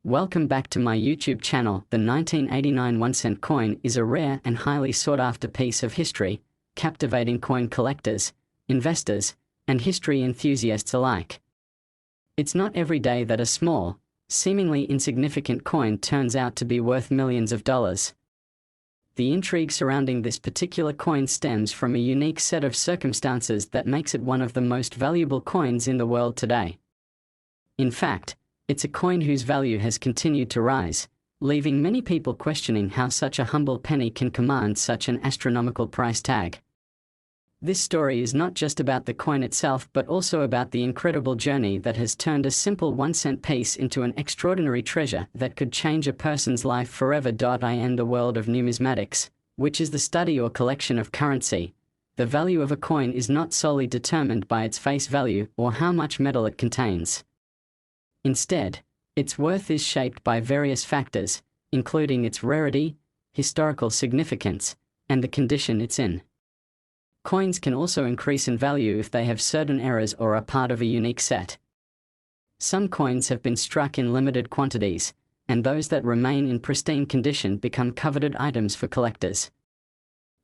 Welcome back to my YouTube channel. The 1989 1-cent coin is a rare and highly sought-after piece of history, captivating coin collectors, investors, and history enthusiasts alike. It's not every day that a small, seemingly insignificant coin turns out to be worth millions of dollars. The intrigue surrounding this particular coin stems from a unique set of circumstances that makes it one of the most valuable coins in the world today. In fact, it's a coin whose value has continued to rise, leaving many people questioning how such a humble penny can command such an astronomical price tag. This story is not just about the coin itself but also about the incredible journey that has turned a simple 1-cent piece into an extraordinary treasure that could change a person's life forever. In the world of numismatics, which is the study or collection of currency, the value of a coin is not solely determined by its face value or how much metal it contains. Instead, its worth is shaped by various factors, including its rarity, historical significance, and the condition it's in. Coins can also increase in value if they have certain errors or are part of a unique set. Some coins have been struck in limited quantities, and those that remain in pristine condition become coveted items for collectors.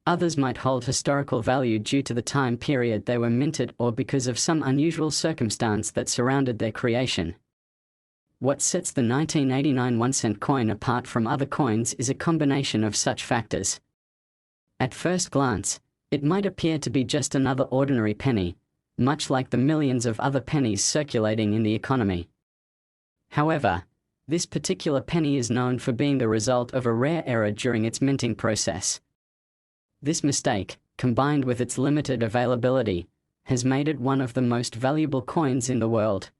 Others might hold historical value due to the time period they were minted or because of some unusual circumstance that surrounded their creation. What sets the 1989 1-cent coin apart from other coins is a combination of such factors. At first glance, it might appear to be just another ordinary penny, much like the millions of other pennies circulating in the economy. However, this particular penny is known for being the result of a rare error during its minting process. This mistake, combined with its limited availability, has made it one of the most valuable coins in the world.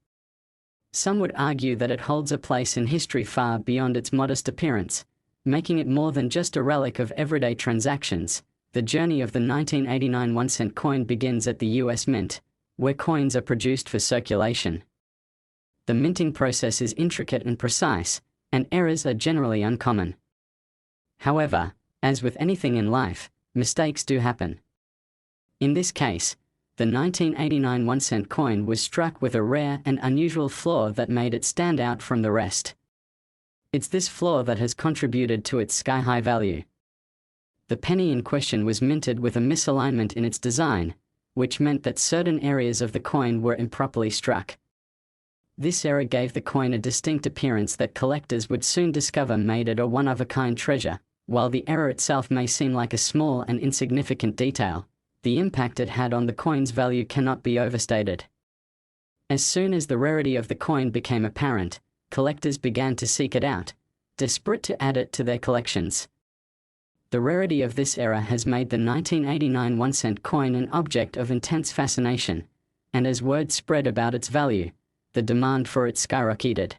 Some would argue that it holds a place in history far beyond its modest appearance, making it more than just a relic of everyday transactions. The journey of the 1989 1-cent coin begins at the US Mint, where coins are produced for circulation. The minting process is intricate and precise, and errors are generally uncommon. However, as with anything in life, mistakes do happen. In this case, the 1989 1-cent coin was struck with a rare and unusual flaw that made it stand out from the rest. It's this flaw that has contributed to its sky-high value. The penny in question was minted with a misalignment in its design, which meant that certain areas of the coin were improperly struck. This error gave the coin a distinct appearance that collectors would soon discover made it a one-of-a-kind treasure. While the error itself may seem like a small and insignificant detail, the impact it had on the coin's value cannot be overstated. As soon as the rarity of the coin became apparent, collectors began to seek it out, desperate to add it to their collections. The rarity of this error has made the 1989 1-cent coin an object of intense fascination, and as word spread about its value, the demand for it skyrocketed.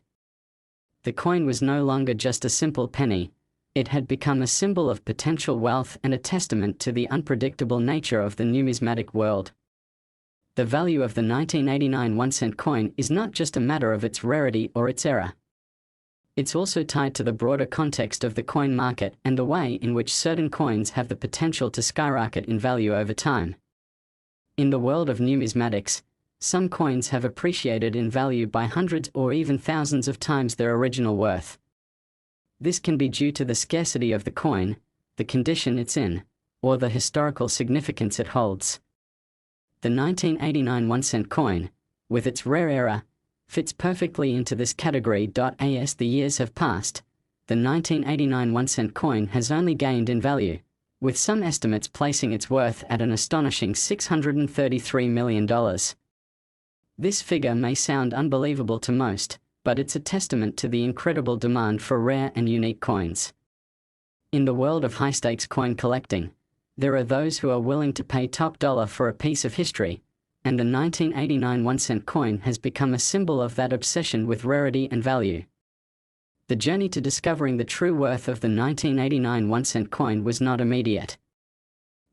The coin was no longer just a simple penny. It had become a symbol of potential wealth and a testament to the unpredictable nature of the numismatic world. The value of the 1989 1-cent coin is not just a matter of its rarity or its era. It's also tied to the broader context of the coin market and the way in which certain coins have the potential to skyrocket in value over time. In the world of numismatics, some coins have appreciated in value by hundreds or even thousands of times their original worth. This can be due to the scarcity of the coin, the condition it's in, or the historical significance it holds. The 1989 1-cent coin, with its rare era, fits perfectly into this category. As the years have passed, the 1989 1-cent coin has only gained in value, with some estimates placing its worth at an astonishing $633 million. This figure may sound unbelievable to most, but it's a testament to the incredible demand for rare and unique coins. In the world of high-stakes coin collecting, there are those who are willing to pay top dollar for a piece of history, and the 1989 1-cent coin has become a symbol of that obsession with rarity and value. The journey to discovering the true worth of the 1989 1-cent coin was not immediate.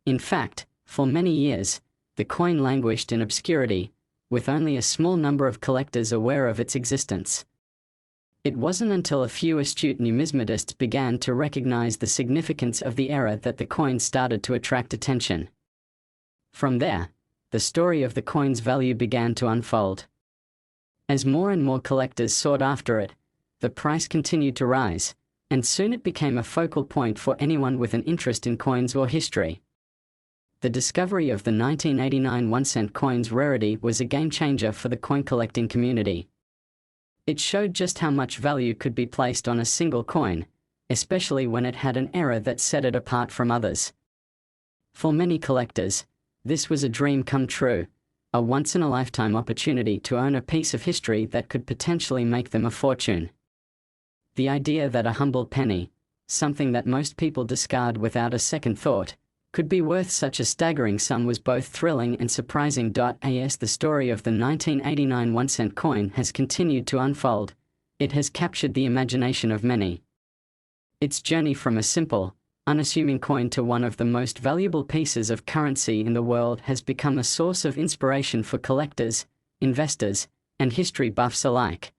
In fact, for many years, the coin languished in obscurity, with only a small number of collectors aware of its existence. It wasn't until a few astute numismatists began to recognize the significance of the error that the coin started to attract attention. From there, the story of the coin's value began to unfold. As more and more collectors sought after it, The price continued to rise, and soon it became a focal point for anyone with an interest in coins or history. The discovery of the 1989 1-cent coin's rarity was a game-changer for the coin-collecting community. It showed just how much value could be placed on a single coin, especially when it had an error that set it apart from others. For many collectors, this was a dream come true, a once-in-a-lifetime opportunity to own a piece of history that could potentially make them a fortune. The idea that a humble penny, something that most people discard without a second thought, could be worth such a staggering sum was both thrilling and surprising. As the story of the 1989 1-cent coin has continued to unfold, it has captured the imagination of many. Its journey from a simple, unassuming coin to one of the most valuable pieces of currency in the world has become a source of inspiration for collectors, investors, and history buffs alike.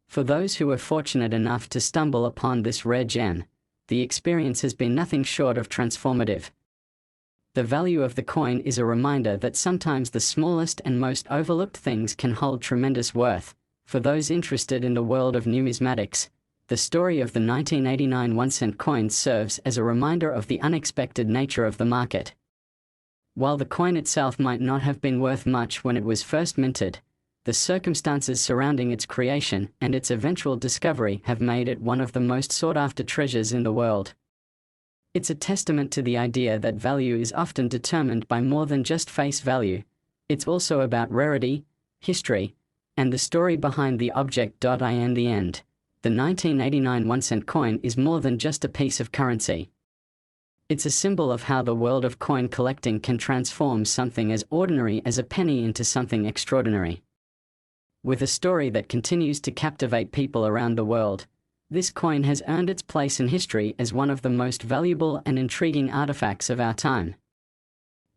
For those who were fortunate enough to stumble upon this rare gem, the experience has been nothing short of transformative. The value of the coin is a reminder that sometimes the smallest and most overlooked things can hold tremendous worth. For those interested in the world of numismatics, the story of the 1989 1-cent coin serves as a reminder of the unexpected nature of the market. While the coin itself might not have been worth much when it was first minted, the circumstances surrounding its creation and its eventual discovery have made it one of the most sought-after treasures in the world. It's a testament to the idea that value is often determined by more than just face value. It's also about rarity, history, and the story behind the object. In the end, the 1989 1-cent coin is more than just a piece of currency. It's a symbol of how the world of coin collecting can transform something as ordinary as a penny into something extraordinary. With a story that continues to captivate people around the world, this coin has earned its place in history as one of the most valuable and intriguing artifacts of our time.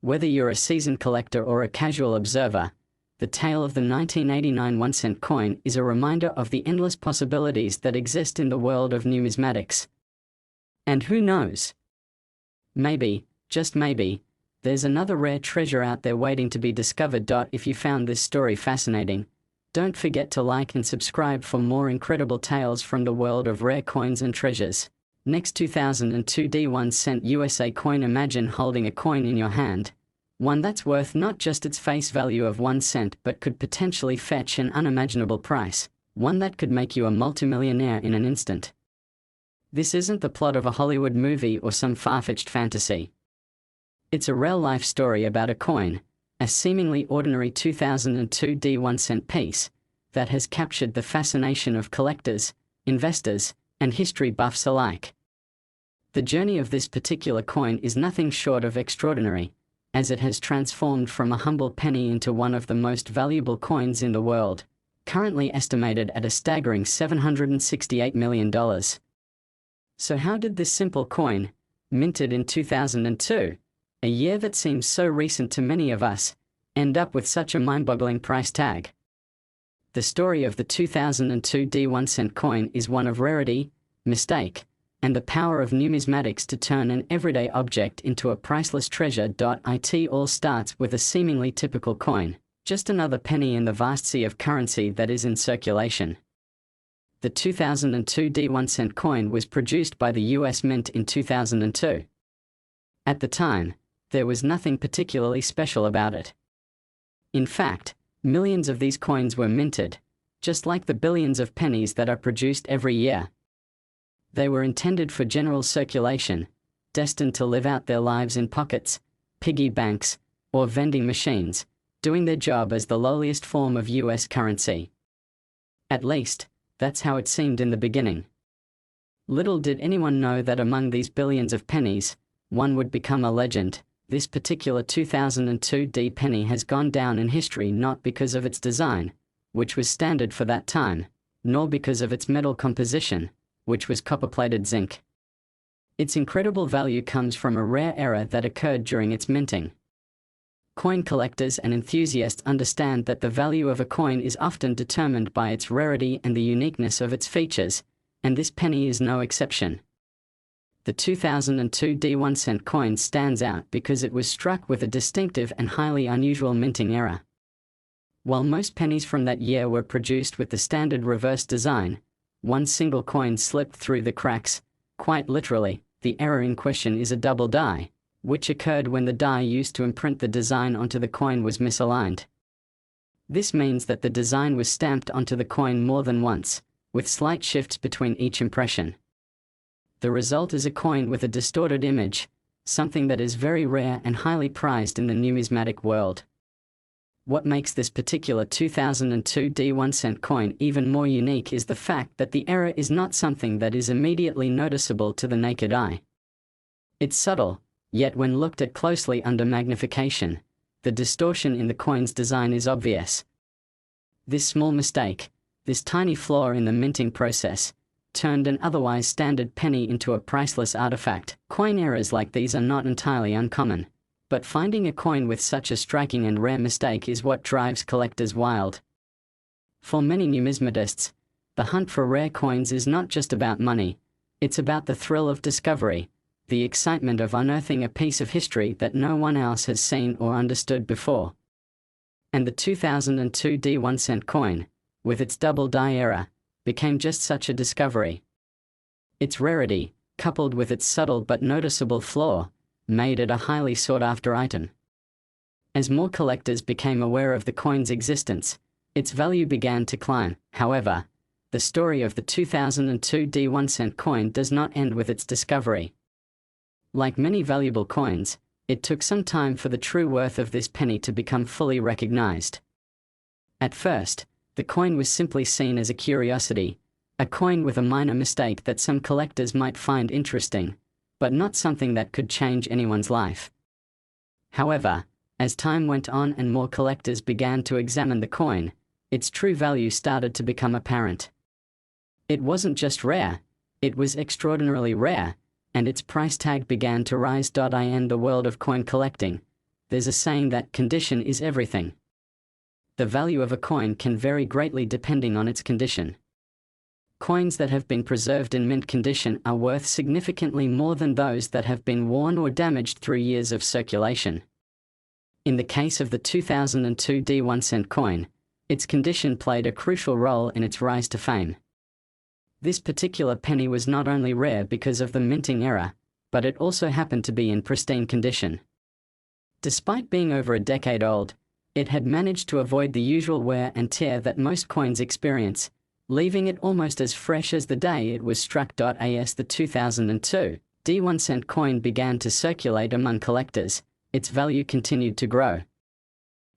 Whether you're a seasoned collector or a casual observer, the tale of the 1989 1-cent coin is a reminder of the endless possibilities that exist in the world of numismatics. And who knows? Maybe, just maybe, there's another rare treasure out there waiting to be discovered. If you found this story fascinating, don't forget to like and subscribe for more incredible tales from the world of rare coins and treasures. Next, 2002 1-cent USA coin. Imagine holding a coin in your hand, one that's worth not just its face value of 1 cent but could potentially fetch an unimaginable price, one that could make you a multimillionaire in an instant. This isn't the plot of a Hollywood movie or some far-fetched fantasy. It's a real-life story about a coin, a seemingly ordinary 2002 1-cent piece, that has captured the fascination of collectors, investors, and history buffs alike. The journey of this particular coin is nothing short of extraordinary, as it has transformed from a humble penny into one of the most valuable coins in the world, currently estimated at a staggering $768 million. So how did this simple coin, minted in 2002, a year that seems so recent to many of us, end up with such a mind-boggling price tag? The story of the 2002 1-cent coin is one of rarity, mistake, and the power of numismatics to turn an everyday object into a priceless treasure. It all starts with a seemingly typical coin, just another penny in the vast sea of currency that is in circulation. The 2002 1-cent coin was produced by the US Mint in 2002. At the time, there was nothing particularly special about it. In fact, millions of these coins were minted, just like the billions of pennies that are produced every year. They were intended for general circulation, destined to live out their lives in pockets, piggy banks, or vending machines, doing their job as the lowliest form of US currency. At least, that's how it seemed in the beginning. Little did anyone know that among these billions of pennies, one would become a legend. This particular 2002 penny has gone down in history not because of its design, which was standard for that time, nor because of its metal composition, which was copper-plated zinc. Its incredible value comes from a rare error that occurred during its minting. Coin collectors and enthusiasts understand that the value of a coin is often determined by its rarity and the uniqueness of its features, and this penny is no exception. The 2002 1-cent coin stands out because it was struck with a distinctive and highly unusual minting error. While most pennies from that year were produced with the standard reverse design, one single coin slipped through the cracks. Quite literally, the error in question is a double die, which occurred when the die used to imprint the design onto the coin was misaligned. This means that the design was stamped onto the coin more than once, with slight shifts between each impression. The result is a coin with a distorted image, something that is very rare and highly prized in the numismatic world. What makes this particular 2002 D1 coin even more unique is the fact that the error is not something that is immediately noticeable to the naked eye. It's subtle, yet when looked at closely under magnification, the distortion in the coin's design is obvious. This small mistake, this tiny flaw in the minting process, turned an otherwise standard penny into a priceless artifact. Coin errors like these are not entirely uncommon, but finding a coin with such a striking and rare mistake is what drives collectors wild. For many numismatists, the hunt for rare coins is not just about money, it's about the thrill of discovery, the excitement of unearthing a piece of history that no one else has seen or understood before. And the 2002 D1 coin, with its double die error, became just such a discovery. Its rarity, coupled with its subtle but noticeable flaw, made it a highly sought-after item. As more collectors became aware of the coin's existence, its value began to climb. However, the story of the 2002 D1 coin does not end with its discovery. Like many valuable coins, it took some time for the true worth of this penny to become fully recognized. At first, the coin was simply seen as a curiosity, a coin with a minor mistake that some collectors might find interesting, but not something that could change anyone's life. However, as time went on and more collectors began to examine the coin, its true value started to become apparent. It wasn't just rare, it was extraordinarily rare, and its price tag began to rise. In the world of coin collecting, there's a saying that condition is everything. The value of a coin can vary greatly depending on its condition. Coins that have been preserved in mint condition are worth significantly more than those that have been worn or damaged through years of circulation. In the case of the 2002 D1 coin, its condition played a crucial role in its rise to fame. This particular penny was not only rare because of the minting error, but it also happened to be in pristine condition. Despite being over a decade old, it had managed to avoid the usual wear and tear that most coins experience, leaving it almost as fresh as the day it was struck. As the 2002 D1 coin began to circulate among collectors, its value continued to grow.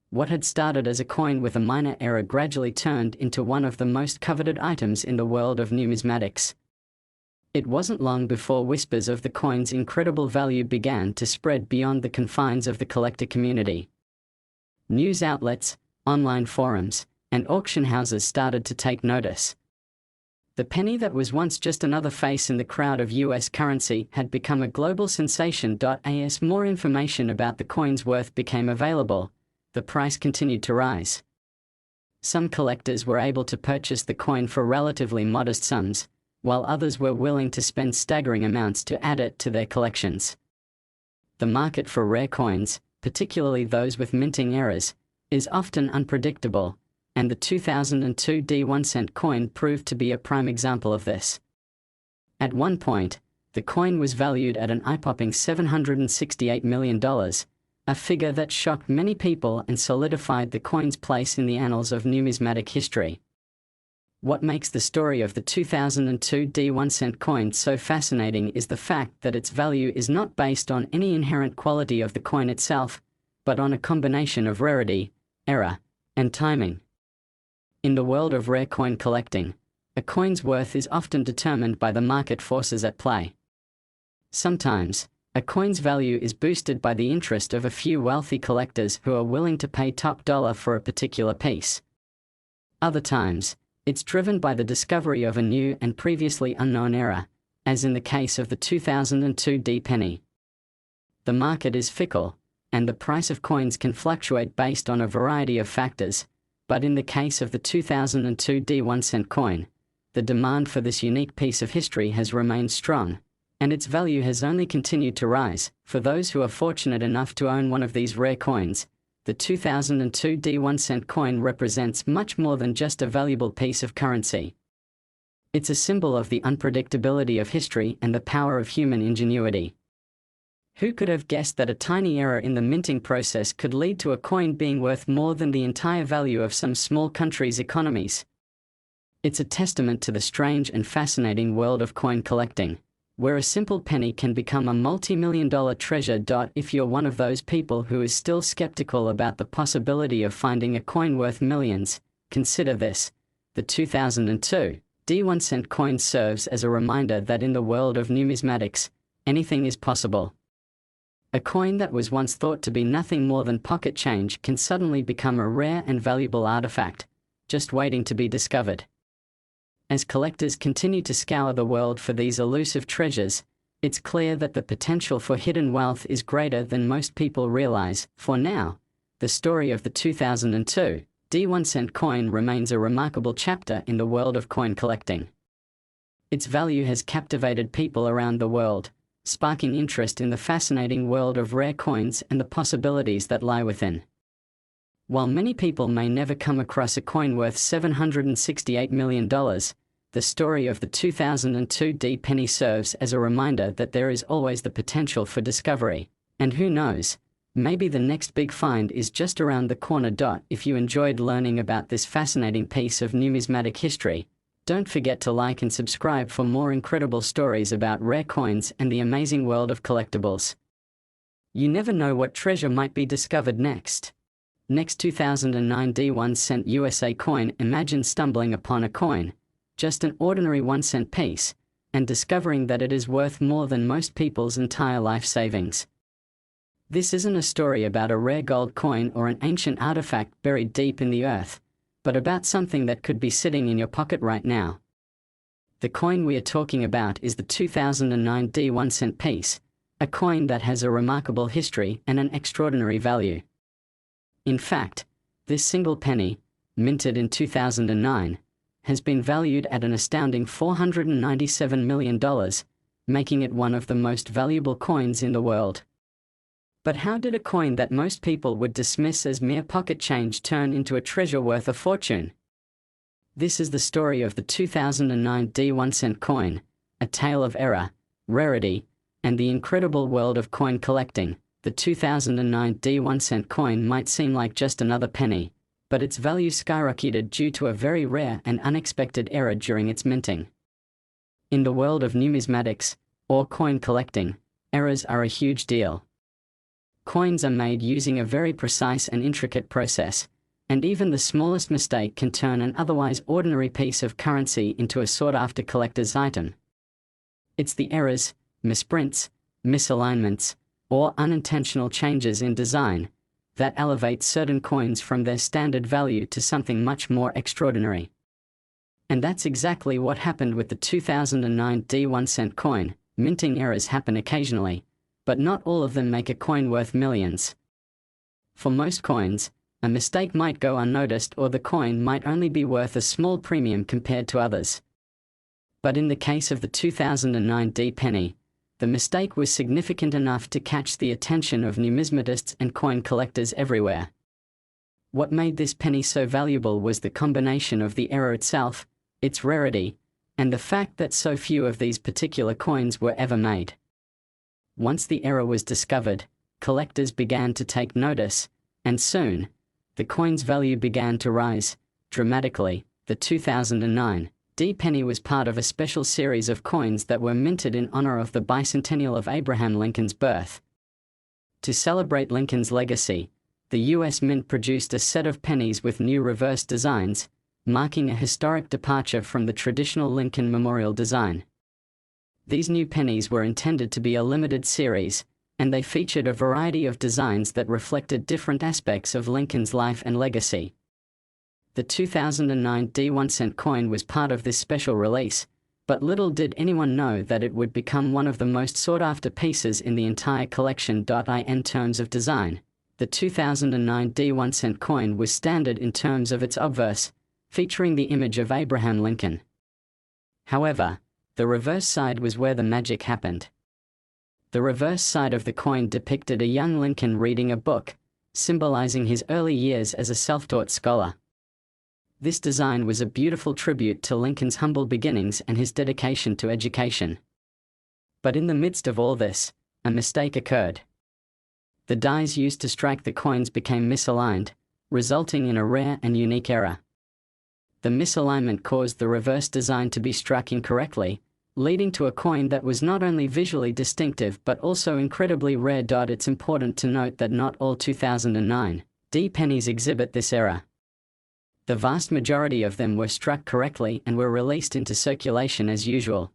What had started as a coin with a minor error gradually turned into one of the most coveted items in the world of numismatics. It wasn't long before whispers of the coin's incredible value began to spread beyond the confines of the collector community. News outlets, online forums, and auction houses started to take notice. The penny that was once just another face in the crowd of US currency had become a global sensation. As more information about the coin's worth became available, the price continued to rise. Some collectors were able to purchase the coin for relatively modest sums, while others were willing to spend staggering amounts to add it to their collections. The market for rare coins, particularly those with minting errors, is often unpredictable, and the 2002 D1 coin proved to be a prime example of this. At one point, the coin was valued at an eye-popping $768 million, a figure that shocked many people and solidified the coin's place in the annals of numismatic history. What makes the story of the 2002 D1 coin so fascinating is the fact that its value is not based on any inherent quality of the coin itself, but on a combination of rarity, error, and timing. In the world of rare coin collecting, a coin's worth is often determined by the market forces at play. Sometimes, a coin's value is boosted by the interest of a few wealthy collectors who are willing to pay top dollar for a particular piece. Other times, it's driven by the discovery of a new and previously unknown error, as in the case of the 2002 D penny. The market is fickle, and the price of coins can fluctuate based on a variety of factors, but in the case of the 2002 D1 coin, the demand for this unique piece of history has remained strong, and its value has only continued to rise. For those who are fortunate enough to own one of these rare coins, the 2002 D1 coin represents much more than just a valuable piece of currency. It's a symbol of the unpredictability of history and the power of human ingenuity. Who could have guessed that a tiny error in the minting process could lead to a coin being worth more than the entire value of some small countries' economies? It's a testament to the strange and fascinating world of coin collecting, where a simple penny can become a multi-million-dollar treasure. If you're one of those people who is still skeptical about the possibility of finding a coin worth millions, consider this. The 2002 D1 cent coin serves as a reminder that in the world of numismatics, anything is possible. A coin that was once thought to be nothing more than pocket change can suddenly become a rare and valuable artifact, just waiting to be discovered. As collectors continue to scour the world for these elusive treasures, it's clear that the potential for hidden wealth is greater than most people realize. For now, the story of the 2002 D1 cent coin remains a remarkable chapter in the world of coin collecting. Its value has captivated people around the world, sparking interest in the fascinating world of rare coins and the possibilities that lie within. While many people may never come across a coin worth $768 million, the story of the 2002 D penny serves as a reminder that there is always the potential for discovery, and who knows, maybe the next big find is just around the corner. If you enjoyed learning about this fascinating piece of numismatic history, don't forget to like and subscribe for more incredible stories about rare coins and the amazing world of collectibles. You never know what treasure might be discovered next. Next 2009 D1 cent USA coin. Imagine stumbling upon a coin, just an ordinary 1 cent piece, and discovering that it is worth more than most people's entire life savings. This isn't a story about a rare gold coin or an ancient artifact buried deep in the earth, but about something that could be sitting in your pocket right now. The coin we are talking about is the 2009 D1 cent piece, a coin that has a remarkable history and an extraordinary value. In fact, this single penny, minted in 2009, has been valued at an astounding $497 million, making it one of the most valuable coins in the world. But how did a coin that most people would dismiss as mere pocket change turn into a treasure worth a fortune? This is the story of the 2009 D1 cent coin, a tale of error, rarity, and the incredible world of coin collecting. The 2009 D1 cent coin might seem like just another penny, but its value skyrocketed due to a very rare and unexpected error during its minting. In the world of numismatics, or coin collecting, errors are a huge deal. Coins are made using a very precise and intricate process, and even the smallest mistake can turn an otherwise ordinary piece of currency into a sought-after collector's item. It's the errors, misprints, misalignments, or unintentional changes in design that elevate certain coins from their standard value to something much more extraordinary. And that's exactly what happened with the 2009 D1 cent coin. Minting errors happen occasionally, but not all of them make a coin worth millions. For most coins, a mistake might go unnoticed or the coin might only be worth a small premium compared to others. But in the case of the 2009 D penny, the mistake was significant enough to catch the attention of numismatists and coin collectors everywhere. What made this penny so valuable was the combination of the error itself, its rarity, and the fact that so few of these particular coins were ever made. Once the error was discovered, collectors began to take notice, and soon, the coin's value began to rise dramatically. The 2009 D penny was part of a special series of coins that were minted in honor of the bicentennial of Abraham Lincoln's birth. To celebrate Lincoln's legacy, the U.S. Mint produced a set of pennies with new reverse designs, marking a historic departure from the traditional Lincoln Memorial design. These new pennies were intended to be a limited series, and they featured a variety of designs that reflected different aspects of Lincoln's life and legacy. The 2009 D1 cent coin was part of this special release, but little did anyone know that it would become one of the most sought-after pieces in the entire collection. In terms of design, the 2009 D1 cent coin was standard in terms of its obverse, featuring the image of Abraham Lincoln. However, the reverse side was where the magic happened. The reverse side of the coin depicted a young Lincoln reading a book, symbolizing his early years as a self-taught scholar. This design was a beautiful tribute to Lincoln's humble beginnings and his dedication to education. But in the midst of all this, a mistake occurred. The dies used to strike the coins became misaligned, resulting in a rare and unique error. The misalignment caused the reverse design to be struck incorrectly, leading to a coin that was not only visually distinctive but also incredibly rare. It's important to note that not all 2009 D pennies exhibit this error. The vast majority of them were struck correctly and were released into circulation as usual.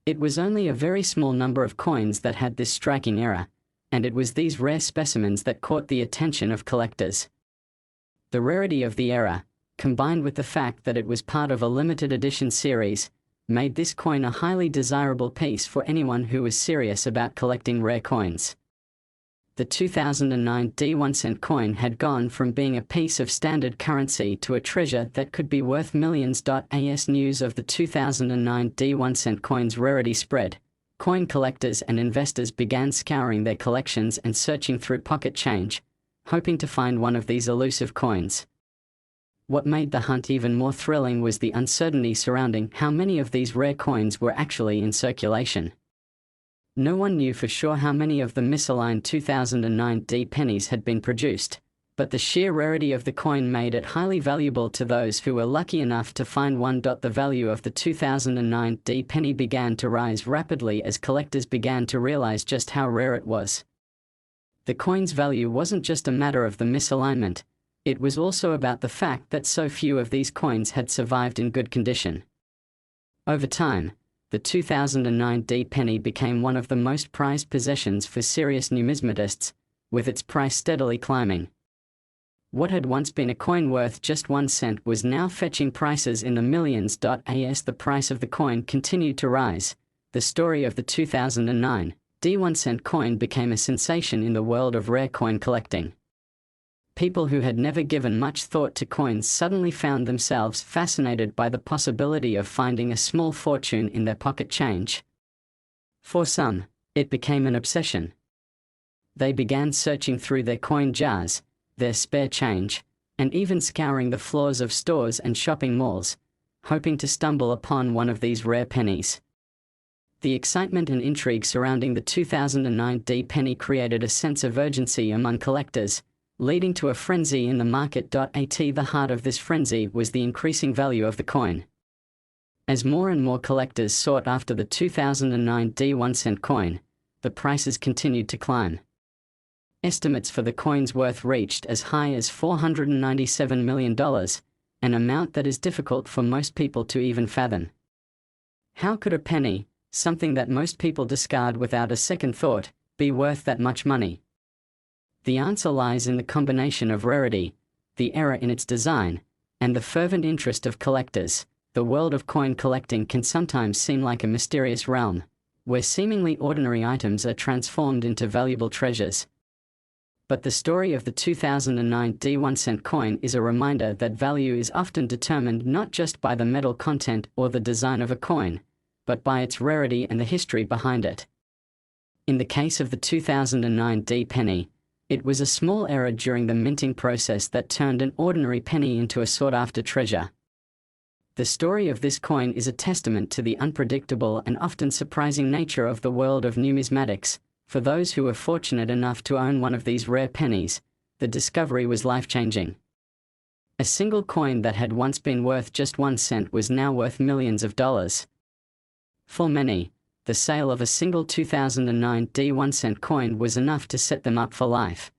It was only a very small number of coins that had this striking error, and it was these rare specimens that caught the attention of collectors. The rarity of the error, combined with the fact that it was part of a limited edition series, made this coin a highly desirable piece for anyone who was serious about collecting rare coins. The 2009 D 1-cent coin had gone from being a piece of standard currency to a treasure that could be worth millions. As news of the 2009 D 1-cent coin's rarity spread, coin collectors and investors began scouring their collections and searching through pocket change, hoping to find one of these elusive coins. What made the hunt even more thrilling was the uncertainty surrounding how many of these rare coins were actually in circulation. No one knew for sure how many of the misaligned 2009 D pennies had been produced, but the sheer rarity of the coin made it highly valuable to those who were lucky enough to find one. The value of the 2009 D penny began to rise rapidly as collectors began to realize just how rare it was. The coin's value wasn't just a matter of the misalignment, it was also about the fact that so few of these coins had survived in good condition. Over time, the 2009 D penny became one of the most prized possessions for serious numismatists, with its price steadily climbing. What had once been a coin worth just 1 cent was now fetching prices in the millions. As the price of the coin continued to rise, the story of the 2009 D 1-cent coin became a sensation in the world of rare coin collecting. People who had never given much thought to coins suddenly found themselves fascinated by the possibility of finding a small fortune in their pocket change. For some, it became an obsession. They began searching through their coin jars, their spare change, and even scouring the floors of stores and shopping malls, hoping to stumble upon one of these rare pennies. The excitement and intrigue surrounding the 2009 D penny created a sense of urgency among collectors, leading to a frenzy in the market. At the heart of this frenzy was the increasing value of the coin. As more and more collectors sought after the 2009 D 1-cent coin, the prices continued to climb. Estimates for the coin's worth reached as high as $497 million, an amount that is difficult for most people to even fathom. How could a penny, something that most people discard without a second thought, be worth that much money? The answer lies in the combination of rarity, the error in its design, and the fervent interest of collectors. The world of coin collecting can sometimes seem like a mysterious realm, where seemingly ordinary items are transformed into valuable treasures. But the story of the 2009 D 1-cent coin is a reminder that value is often determined not just by the metal content or the design of a coin, but by its rarity and the history behind it. In the case of the 2009 D penny, it was a small error during the minting process that turned an ordinary penny into a sought-after treasure. The story of this coin is a testament to the unpredictable and often surprising nature of the world of numismatics. For those who were fortunate enough to own one of these rare pennies, the discovery was life-changing. A single coin that had once been worth just 1 cent was now worth millions of dollars. For many, the sale of a single 2009 D 1-cent coin was enough to set them up for life.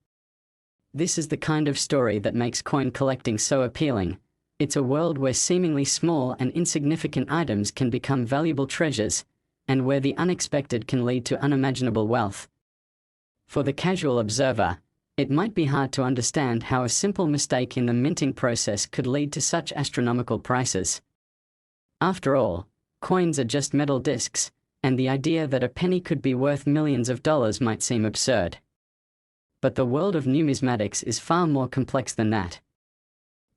This is the kind of story that makes coin collecting so appealing. It's a world where seemingly small and insignificant items can become valuable treasures, and where the unexpected can lead to unimaginable wealth. For the casual observer, it might be hard to understand how a simple mistake in the minting process could lead to such astronomical prices. After all, coins are just metal discs, and the idea that a penny could be worth millions of dollars might seem absurd. But the world of numismatics is far more complex than that.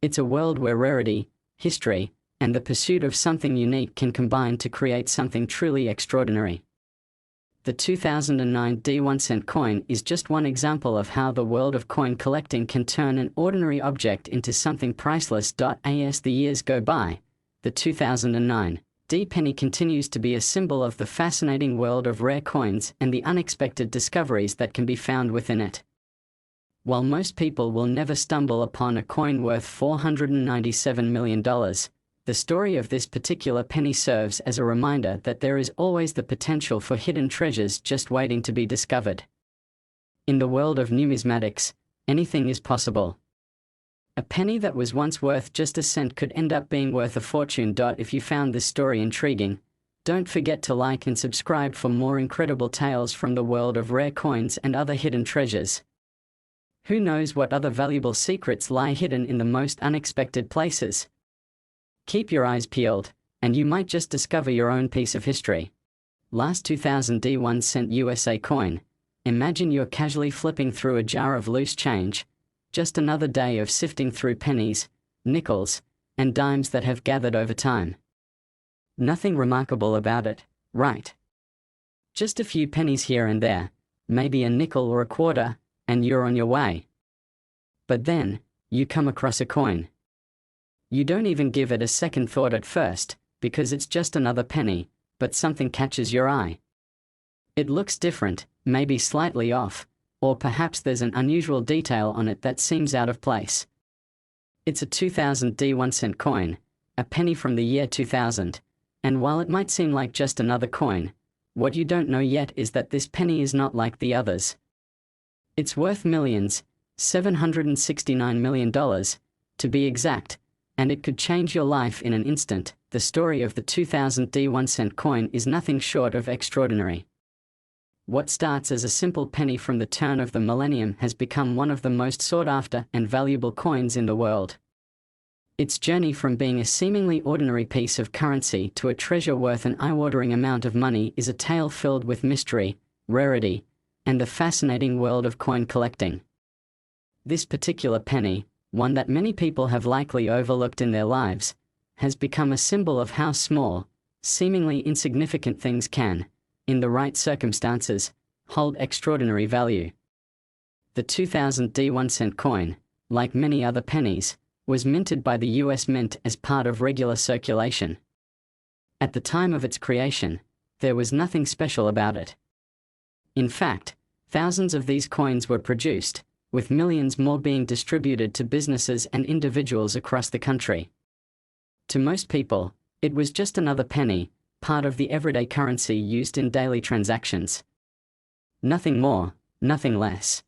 It's a world where rarity, history, and the pursuit of something unique can combine to create something truly extraordinary. The 2009 D1 cent coin is just one example of how the world of coin collecting can turn an ordinary object into something priceless. As the years go by, the 2009 D penny continues to be a symbol of the fascinating world of rare coins and the unexpected discoveries that can be found within it. While most people will never stumble upon a coin worth $497 million, the story of this particular penny serves as a reminder that there is always the potential for hidden treasures just waiting to be discovered. In the world of numismatics, anything is possible. A penny that was once worth just a cent could end up being worth a fortune. If you found this story intriguing, don't forget to like and subscribe for more incredible tales from the world of rare coins and other hidden treasures. Who knows what other valuable secrets lie hidden in the most unexpected places? Keep your eyes peeled, and you might just discover your own piece of history. Last 2000 D1 cent USA coin. Imagine you're casually flipping through a jar of loose change. Just another day of sifting through pennies, nickels, and dimes that have gathered over time. Nothing remarkable about it, right? Just a few pennies here and there, maybe a nickel or a quarter, and you're on your way. But then, you come across a coin. You don't even give it a second thought at first, because it's just another penny, but something catches your eye. It looks different, maybe slightly off, or perhaps there's an unusual detail on it that seems out of place. It's a 2000 D1 cent coin, a penny from the year 2000, and while it might seem like just another coin, what you don't know yet is that this penny is not like the others. It's worth millions, $769 million, to be exact, and it could change your life in an instant. The story of the 2000 D1 cent coin is nothing short of extraordinary. What starts as a simple penny from the turn of the millennium has become one of the most sought-after and valuable coins in the world. Its journey from being a seemingly ordinary piece of currency to a treasure worth an eye-watering amount of money is a tale filled with mystery, rarity, and the fascinating world of coin collecting. This particular penny, one that many people have likely overlooked in their lives, has become a symbol of how small, seemingly insignificant things can, in the right circumstances, hold extraordinary value. The 2000 D1 cent coin, like many other pennies, was minted by the US Mint as part of regular circulation. At the time of its creation, there was nothing special about it. In fact, thousands of these coins were produced, with millions more being distributed to businesses and individuals across the country. To most people, it was just another penny, part of the everyday currency used in daily transactions. Nothing more, nothing less.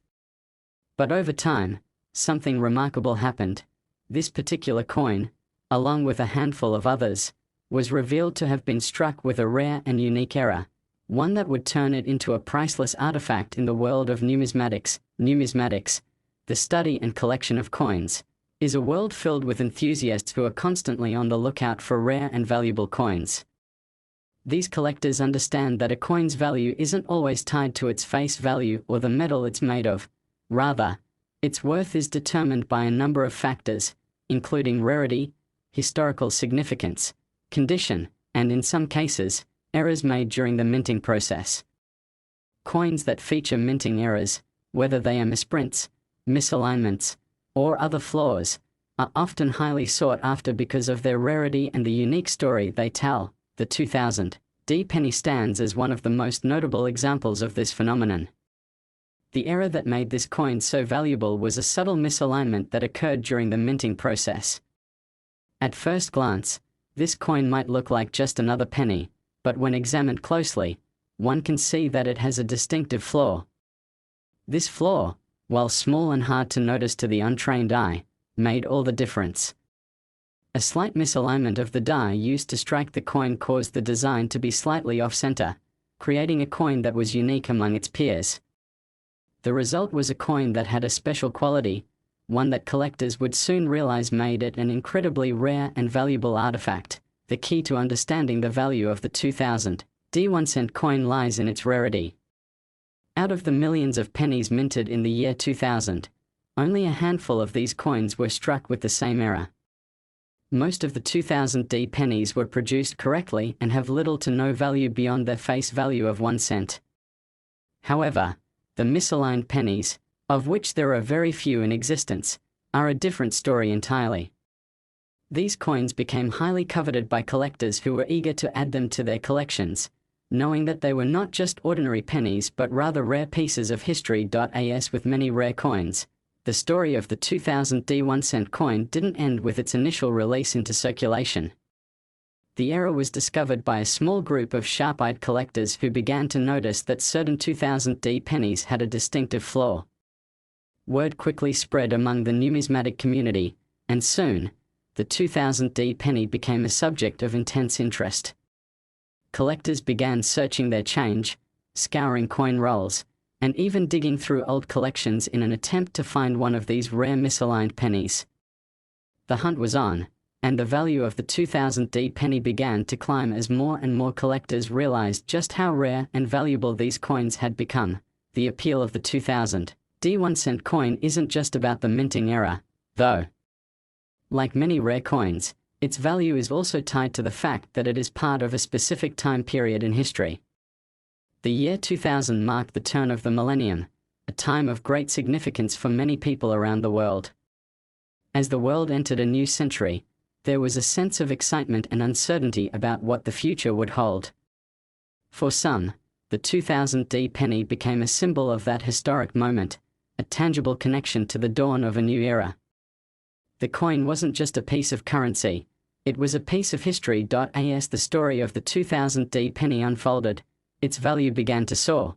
But over time, something remarkable happened. This particular coin, along with a handful of others, was revealed to have been struck with a rare and unique error, one that would turn it into a priceless artifact in the world of numismatics. Numismatics, the study and collection of coins, is a world filled with enthusiasts who are constantly on the lookout for rare and valuable coins. These collectors understand that a coin's value isn't always tied to its face value or the metal it's made of. Rather, its worth is determined by a number of factors, including rarity, historical significance, condition, and in some cases, errors made during the minting process. Coins that feature minting errors, whether they are misprints, misalignments, or other flaws, are often highly sought after because of their rarity and the unique story they tell. The 2000 D penny stands as one of the most notable examples of this phenomenon. The error that made this coin so valuable was a subtle misalignment that occurred during the minting process. At first glance, this coin might look like just another penny, but when examined closely, one can see that it has a distinctive flaw. This flaw, while small and hard to notice to the untrained eye, made all the difference. A slight misalignment of the die used to strike the coin caused the design to be slightly off-center, creating a coin that was unique among its peers. The result was a coin that had a special quality, one that collectors would soon realize made it an incredibly rare and valuable artifact. The key to understanding the value of the 2000 D1 cent coin lies in its rarity. Out of the millions of pennies minted in the year 2000, only a handful of these coins were struck with the same error. Most of the 2000 D pennies were produced correctly and have little to no value beyond their face value of 1 cent. However, the misaligned pennies, of which there are very few in existence, are a different story entirely. These coins became highly coveted by collectors who were eager to add them to their collections, knowing that they were not just ordinary pennies but rather rare pieces of history. As with many rare coins, the story of the 2000 D1-cent coin didn't end with its initial release into circulation. The error was discovered by a small group of sharp-eyed collectors who began to notice that certain 2000 D pennies had a distinctive flaw. Word quickly spread among the numismatic community, and soon, the 2000 D penny became a subject of intense interest. Collectors began searching their change, scouring coin rolls, and even digging through old collections in an attempt to find one of these rare misaligned pennies. The hunt was on, and the value of the 2000 D penny began to climb as more and more collectors realized just how rare and valuable these coins had become. The appeal of the 2000 D1-cent coin isn't just about the minting era, though. Like many rare coins, its value is also tied to the fact that it is part of a specific time period in history. The year 2000 marked the turn of the millennium, a time of great significance for many people around the world. As the world entered a new century, there was a sense of excitement and uncertainty about what the future would hold. For some, the 2000 D penny became a symbol of that historic moment, a tangible connection to the dawn of a new era. The coin wasn't just a piece of currency, it was a piece of history. As the story of the 2000 D penny unfolded, its value began to soar.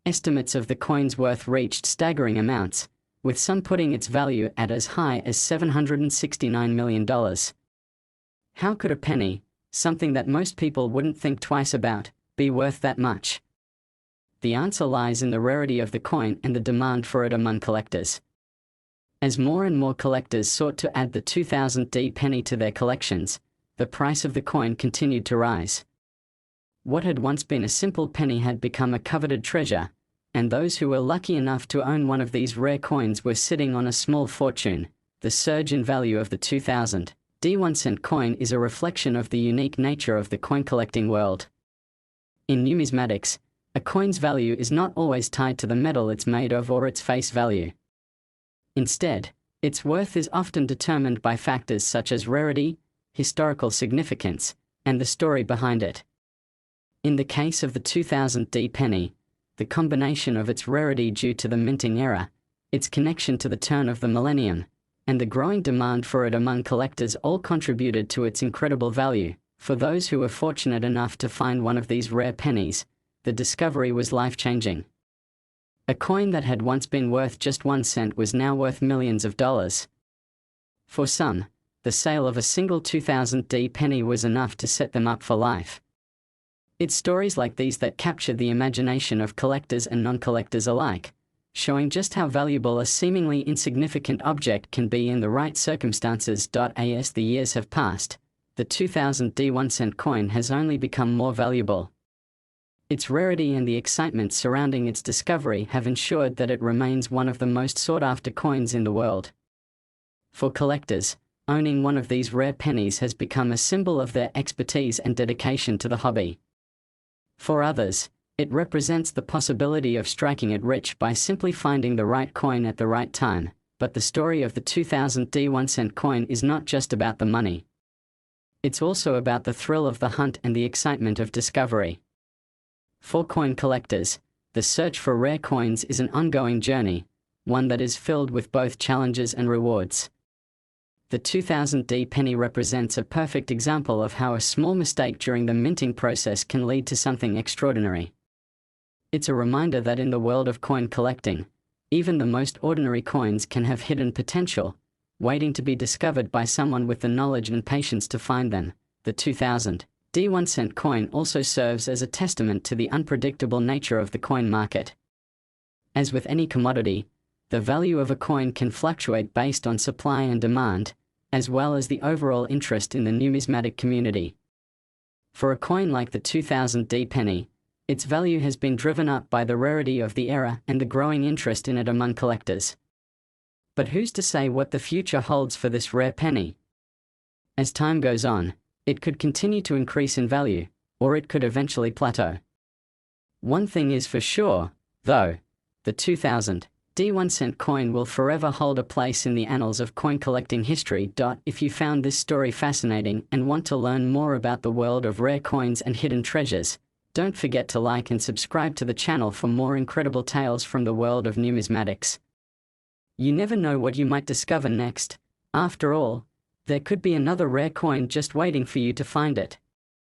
Estimates of the coin's worth reached staggering amounts, with some putting its value at as high as $769 million. How could a penny, something that most people wouldn't think twice about, be worth that much? The answer lies in the rarity of the coin and the demand for it among collectors. As more and more collectors sought to add the 2000 D penny to their collections, the price of the coin continued to rise. What had once been a simple penny had become a coveted treasure, and those who were lucky enough to own one of these rare coins were sitting on a small fortune. The surge in value of the 2000 D1-cent coin is a reflection of the unique nature of the coin collecting world. In numismatics, a coin's value is not always tied to the metal it's made of or its face value. Instead, its worth is often determined by factors such as rarity, historical significance, and the story behind it. In the case of the 2000 D penny, the combination of its rarity due to the minting era, its connection to the turn of the millennium, and the growing demand for it among collectors all contributed to its incredible value. For those who were fortunate enough to find one of these rare pennies, the discovery was life-changing. A coin that had once been worth just 1 cent was now worth millions of dollars. For some, the sale of a single 2000 D penny was enough to set them up for life. It's stories like these that capture the imagination of collectors and non-collectors alike, showing just how valuable a seemingly insignificant object can be in the right circumstances. As the years have passed, the 2000 D1-cent coin has only become more valuable. Its rarity and the excitement surrounding its discovery have ensured that it remains one of the most sought-after coins in the world. For collectors, owning one of these rare pennies has become a symbol of their expertise and dedication to the hobby. For others, it represents the possibility of striking it rich by simply finding the right coin at the right time. But the story of the 2000 D1-cent coin is not just about the money. It's also about the thrill of the hunt and the excitement of discovery. For coin collectors, the search for rare coins is an ongoing journey, one that is filled with both challenges and rewards. The 2000 D penny represents a perfect example of how a small mistake during the minting process can lead to something extraordinary. It's a reminder that in the world of coin collecting, even the most ordinary coins can have hidden potential, waiting to be discovered by someone with the knowledge and patience to find them. The 2000 D1-cent coin also serves as a testament to the unpredictable nature of the coin market. As with any commodity, the value of a coin can fluctuate based on supply and demand, as well as the overall interest in the numismatic community. For a coin like the 2000 D penny, its value has been driven up by the rarity of the era and the growing interest in it among collectors. But who's to say what the future holds for this rare penny? As time goes on, it could continue to increase in value, or it could eventually plateau. One thing is for sure, though, the 2000 D1 coin will forever hold a place in the annals of coin collecting history. If you found this story fascinating and want to learn more about the world of rare coins and hidden treasures, don't forget to like and subscribe to the channel for more incredible tales from the world of numismatics. You never know what you might discover next. After all, there could be another rare coin just waiting for you to find it.